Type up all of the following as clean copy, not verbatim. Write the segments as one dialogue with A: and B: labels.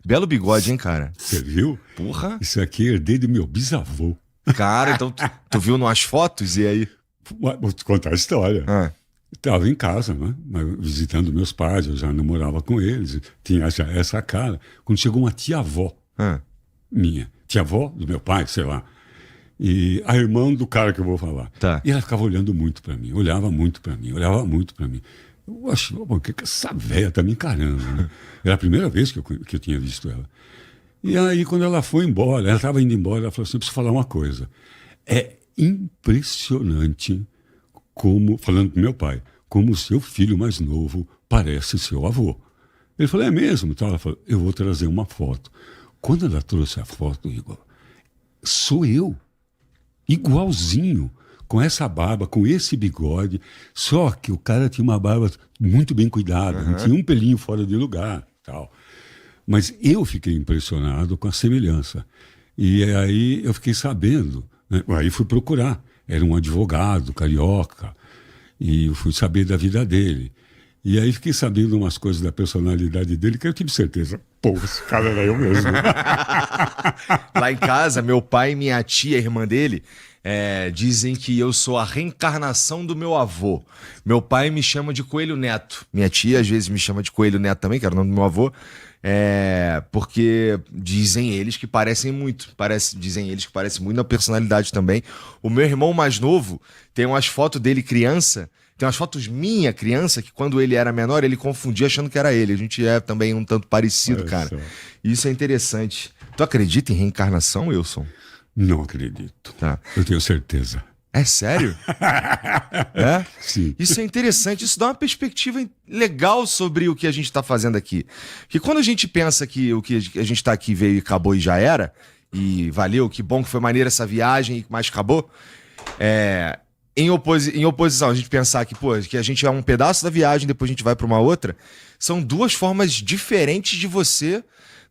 A: Belo bigode, hein, cara?
B: Você viu?
A: Porra.
B: Isso aqui herdei do meu bisavô.
A: Cara, então tu viu nas fotos e aí?
B: Vou te contar a história. Estava em casa, né? Visitando meus pais, eu já não morava com eles, tinha já essa cara. Quando chegou uma tia-avó minha, tia-avó do meu pai, sei lá, e a irmã do cara que eu vou falar.
A: Tá.
B: E ela ficava olhando muito para mim, olhava muito para mim. Eu achei, o que essa véia tá me encarando, né? Era a primeira vez que eu tinha visto ela. E aí, quando ela foi embora, ela estava indo embora, ela falou assim, preciso falar uma coisa. É impressionante como, falando pro meu pai, como o seu filho mais novo parece seu avô. Ele falou, é mesmo? Então ela falou, eu vou trazer uma foto. Quando ela trouxe a foto, Igor, sou eu, igualzinho, com essa barba, com esse bigode, só que o cara tinha uma barba muito bem cuidada, não tinha um pelinho fora de lugar, tal. Mas eu fiquei impressionado com a semelhança. E aí eu fiquei sabendo, né? Aí fui procurar. Era um advogado carioca, e eu fui saber da vida dele. E aí fiquei sabendo umas coisas da personalidade dele que eu tive certeza. Pô, esse cara era eu mesmo.
A: Lá em casa, meu pai e minha tia, irmã dele, dizem que eu sou a reencarnação do meu avô. Meu pai me chama de Coelho Neto. Minha tia, às vezes, me chama de Coelho Neto também, que era o nome do meu avô. Porque dizem eles que parecem muito. Dizem eles que parecem muito na personalidade também. O meu irmão mais novo tem umas fotos dele criança. Tem umas fotos minha criança que quando ele era menor ele confundia achando que era ele. A gente é também um tanto parecido, cara. Isso é interessante. Tu acredita em reencarnação, Wilson?
B: Não acredito.
A: Tá.
B: Eu tenho certeza.
A: É sério? É?
B: Sim.
A: Isso é interessante, isso dá uma perspectiva legal sobre o que a gente está fazendo aqui. Porque quando a gente pensa que o que a gente está aqui veio e acabou e já era, e valeu, que bom que foi maneira essa viagem, mas acabou, em oposição, a gente pensar que, que a gente é um pedaço da viagem, depois a gente vai para uma outra, são duas formas diferentes de você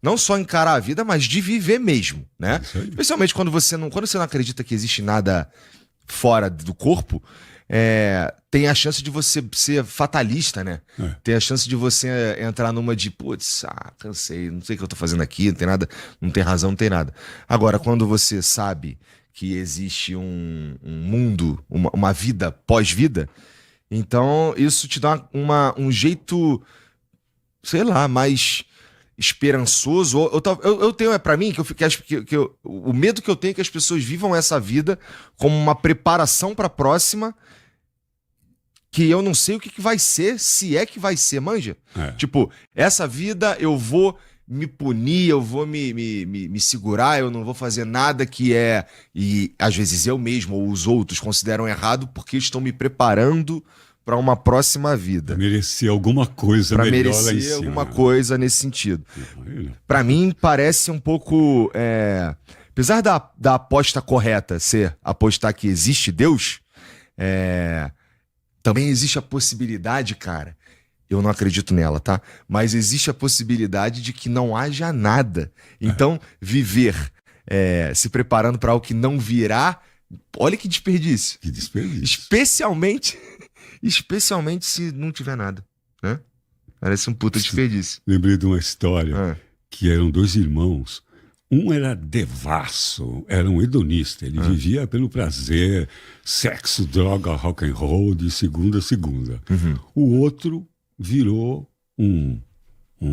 A: não só encarar a vida, mas de viver mesmo, né? Especialmente quando você não acredita que existe nada fora do corpo, tem a chance de você ser fatalista, né? Tem a chance de você entrar numa de, cansei, não sei o que eu tô fazendo aqui, não tem nada, não tem razão, não tem nada. Agora, quando você sabe que existe um mundo, uma vida pós-vida, então isso te dá um jeito, sei lá, mais esperançoso. Eu tenho, pra mim, o medo que eu tenho é que as pessoas vivam essa vida como uma preparação pra próxima, que eu não sei o que vai ser, se é que vai ser, manja? Tipo, essa vida eu vou me punir, eu vou me segurar, eu não vou fazer nada e às vezes eu mesmo ou os outros consideram errado porque estão me preparando para uma próxima vida.
B: Pra merecer alguma coisa melhor lá em cima.
A: Alguma coisa nesse sentido. Para mim, parece um pouco... apesar da aposta correta ser apostar que existe Deus, também existe a possibilidade, cara, eu não acredito nela, tá? Mas existe a possibilidade de que não haja nada. Então, viver se preparando para algo que não virá, olha que desperdício.
B: Que desperdício.
A: Especialmente se não tiver nada, né? Parece um puta desperdício.
B: Lembrei de uma história que eram dois irmãos. Um era devasso, era um hedonista. Ele vivia pelo prazer, sexo, droga, rock and roll, de segunda a segunda. O outro virou um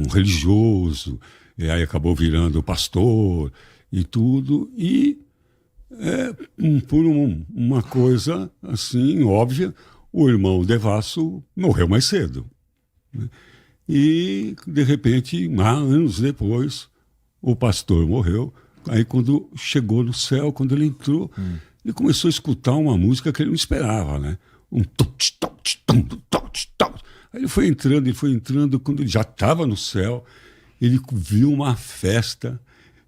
B: religioso, e aí acabou virando pastor e tudo. E por uma coisa assim, óbvia, o irmão devasso morreu mais cedo, né? E, de repente, anos depois, o pastor morreu. Aí, quando chegou no céu, quando ele entrou, ele começou a escutar uma música que ele não esperava, né? Um tot. Aí ele foi entrando, quando ele já estava no céu, ele viu uma festa.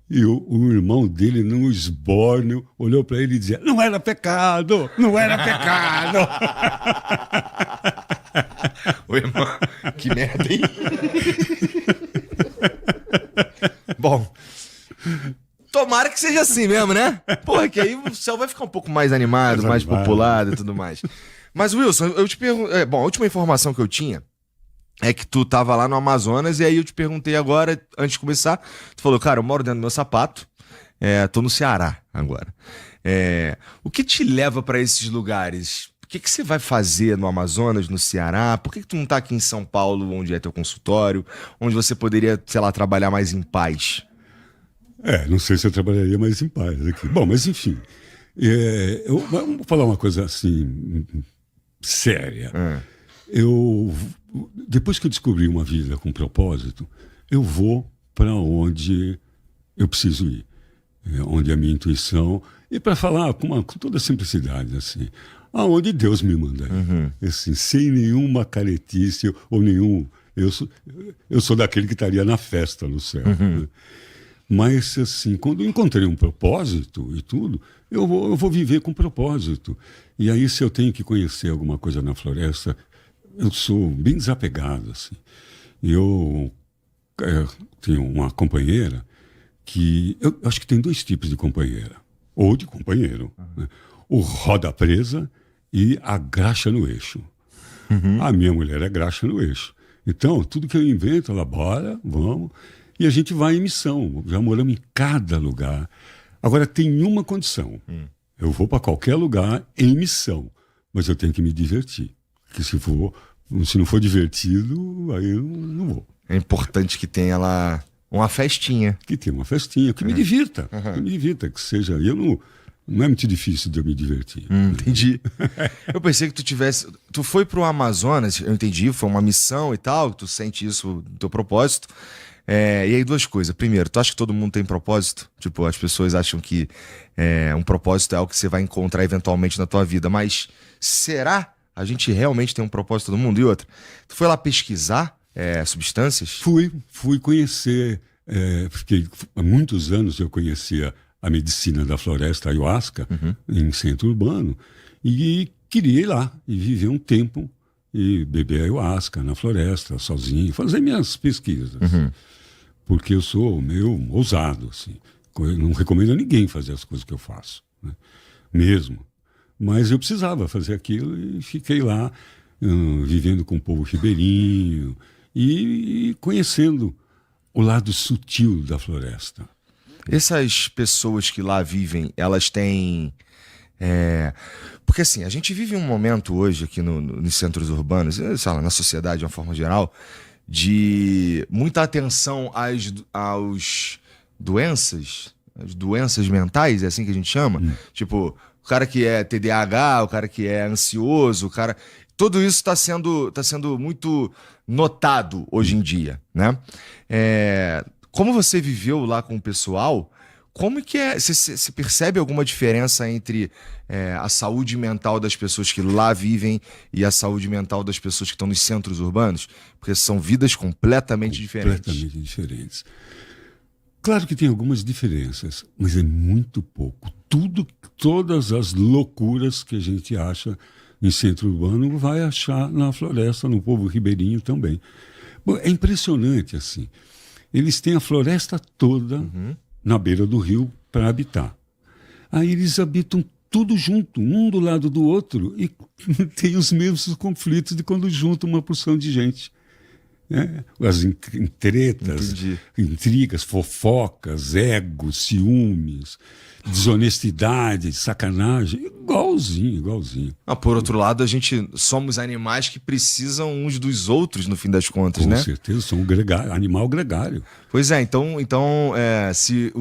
B: E o irmão dele, num esbórnio, olhou para ele e dizia: não era pecado, não era pecado.
A: Ô, irmão, que merda, hein? Bom, tomara que seja assim mesmo, né? Porra, que aí o céu vai ficar um pouco mais animado, mais populado e tudo mais. Mas, Wilson, eu te pergunto... a última informação que eu tinha é que tu tava lá no Amazonas, e aí eu te perguntei agora, antes de começar, tu falou, cara, eu moro dentro do meu sapato, tô no Ceará agora. O que te leva pra esses lugares? O que você vai fazer no Amazonas, no Ceará? Por que tu não tá aqui em São Paulo, onde é teu consultório, onde você poderia, sei lá, trabalhar mais em paz?
B: Não sei se eu trabalharia mais em paz aqui. Bom, mas enfim, vamos falar uma coisa assim, séria. Depois que eu descobri uma vida com propósito, eu vou para onde eu preciso ir, onde a minha intuição, e para falar com toda simplicidade, assim, aonde Deus me manda ir, assim, sem nenhuma caretice ou nenhum... Eu sou daquele que estaria na festa no céu, né? Mas, assim, quando eu encontrei um propósito e tudo, eu vou viver com propósito. E aí, se eu tenho que conhecer alguma coisa na floresta, eu sou bem desapegado, assim. Eu tenho uma companheira que... Eu acho que tem 2 tipos de companheira. Ou de companheiro. Né? O roda presa e a graxa no eixo. A minha mulher é graxa no eixo. Então, tudo que eu invento, ela, bora, vamos... E a gente vai em missão, já moramos em cada lugar. Agora, tem uma condição. Eu vou para qualquer lugar em missão, mas eu tenho que me divertir. Porque se não for divertido, aí eu não vou.
A: É importante que tenha lá uma festinha.
B: Que tenha uma festinha, que me divirta. Que me divirta, que seja... Não é muito difícil de eu me divertir.
A: Entendi. Eu pensei que tu foi pro Amazonas, eu entendi, foi uma missão e tal, tu sente isso do teu propósito. E aí 2 coisas. Primeiro, tu acha que todo mundo tem propósito? Tipo, as pessoas acham que um propósito é algo que você vai encontrar eventualmente na tua vida. Mas será a gente realmente tem um propósito todo mundo? E outra, tu foi lá pesquisar substâncias?
B: Fui conhecer, porque há muitos anos eu conhecia a medicina da floresta, a ayahuasca, em centro urbano, e queria ir lá e viver um tempo e beber ayahuasca na floresta, sozinho, fazer minhas pesquisas. Porque eu sou meio ousado, assim. Eu não recomendo a ninguém fazer as coisas que eu faço, né? Mesmo. Mas eu precisava fazer aquilo e fiquei lá, vivendo com o povo ribeirinho e conhecendo o lado sutil da floresta.
A: Essas pessoas que lá vivem, elas têm... Porque assim, a gente vive um momento hoje aqui nos centros urbanos, sei lá, na sociedade de uma forma geral, de muita atenção às doenças, as doenças mentais, é assim que a gente chama? Tipo, o cara que é TDAH, o cara que é ansioso, o cara... Tudo isso está sendo muito notado hoje em dia, né? Como você viveu lá com o pessoal, como que é? Você percebe alguma diferença entre a saúde mental das pessoas que lá vivem e a saúde mental das pessoas que estão nos centros urbanos? Porque são vidas completamente diferentes.
B: Completamente diferentes. Claro que tem algumas diferenças, mas é muito pouco. Todas as loucuras que a gente acha em centro urbano vai achar na floresta, no povo ribeirinho também. Bom, é impressionante, assim. Eles têm a floresta toda na beira do rio para habitar. Aí eles habitam tudo junto, um do lado do outro, e tem os mesmos conflitos de quando juntam uma porção de gente. As tretas, intrigas, fofocas, egos, ciúmes, desonestidade, sacanagem, igualzinho.
A: Por outro lado, a gente somos animais que precisam uns dos outros, no fim das contas,
B: Com
A: né?
B: Com certeza, são animal gregário.
A: Pois é, então se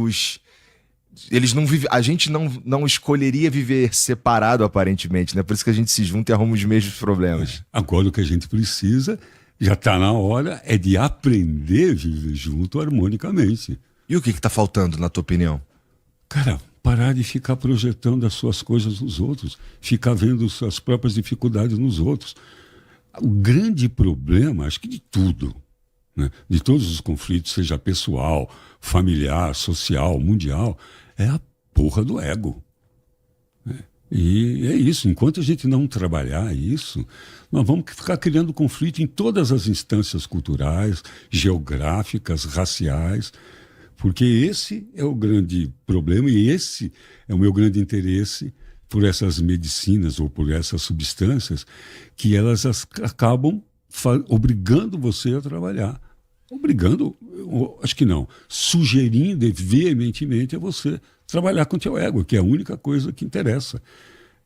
A: eles não vivem, a gente não escolheria viver separado, aparentemente, né? Por isso que a gente se junta e arruma os mesmos problemas.
B: Agora o que a gente precisa, já está na hora, é de aprender a viver junto harmonicamente.
A: E o que está faltando, na tua opinião?
B: Cara, parar de ficar projetando as suas coisas nos outros, ficar vendo suas próprias dificuldades nos outros. O grande problema, acho que de tudo, né, de todos os conflitos, seja pessoal, familiar, social, mundial, é a porra do ego. E é isso, enquanto a gente não trabalhar isso, nós vamos ficar criando conflito em todas as instâncias culturais, geográficas, raciais, porque esse é o grande problema e esse é o meu grande interesse por essas medicinas ou por essas substâncias, que elas acabam obrigando você a trabalhar. Obrigando, acho que não, sugerindo veementemente a você trabalhar com o teu ego, que é a única coisa que interessa.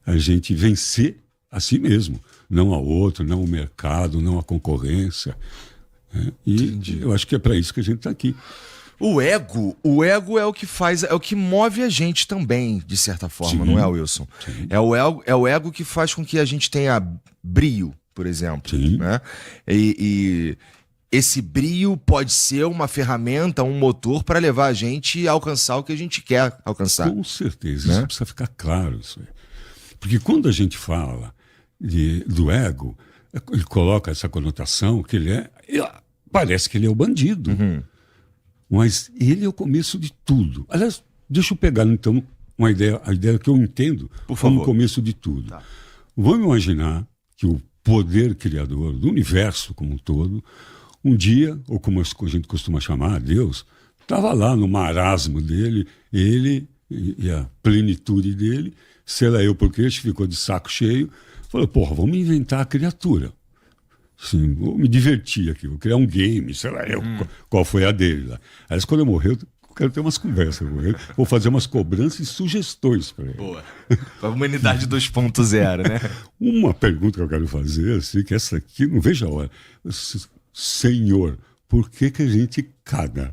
B: A gente vencer a si mesmo, não ao outro, não ao mercado, não à concorrência. Né? E entendi. Eu acho que é para isso que a gente está aqui.
A: O ego é o que faz, é o que move a gente também, de certa forma, sim, não é, Wilson? Sim. É o ego que faz com que a gente tenha brio, por exemplo. Sim. Né? E esse brio pode ser uma ferramenta, um motor para levar a gente a alcançar o que a gente quer alcançar.
B: Com certeza, né? Isso precisa ficar claro. Isso aí. Porque quando a gente fala do ego, ele coloca essa conotação que parece que ele é o bandido. Uhum. Mas ele é o começo de tudo. Aliás, deixa eu pegar então a ideia que eu entendo como o começo de tudo. Tá. Vamos imaginar que o poder criador do universo como um todo, um dia, ou como a gente costuma chamar, Deus, estava lá no marasmo dele, ele e a plenitude dele, sei lá eu porque ficou de saco cheio, falou, porra, vamos inventar a criatura. Sim, vou me divertir aqui, vou criar um game, sei lá eu, qual foi a dele lá. Aí quando eu morrer, eu quero ter umas conversas com ele, vou fazer umas cobranças e sugestões para ele.
A: Boa. Para a humanidade 2.0, né?
B: Uma pergunta que eu quero fazer, assim, que essa aqui, não vejo a hora. Senhor, por que a gente caga?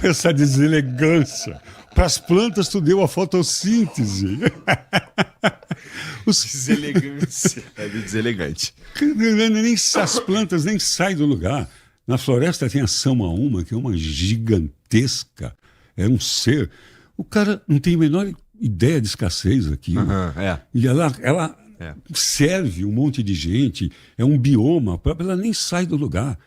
B: Essa deselegância. Para as plantas tu deu a fotossíntese.
A: Deselegância. É deselegante.
B: As plantas nem saem do lugar. Na floresta tem a São Uma, que é uma gigantesca. É um ser. O cara não tem a menor ideia de escassez aqui. E ela serve um monte de gente. É um bioma. Ela nem sai do lugar.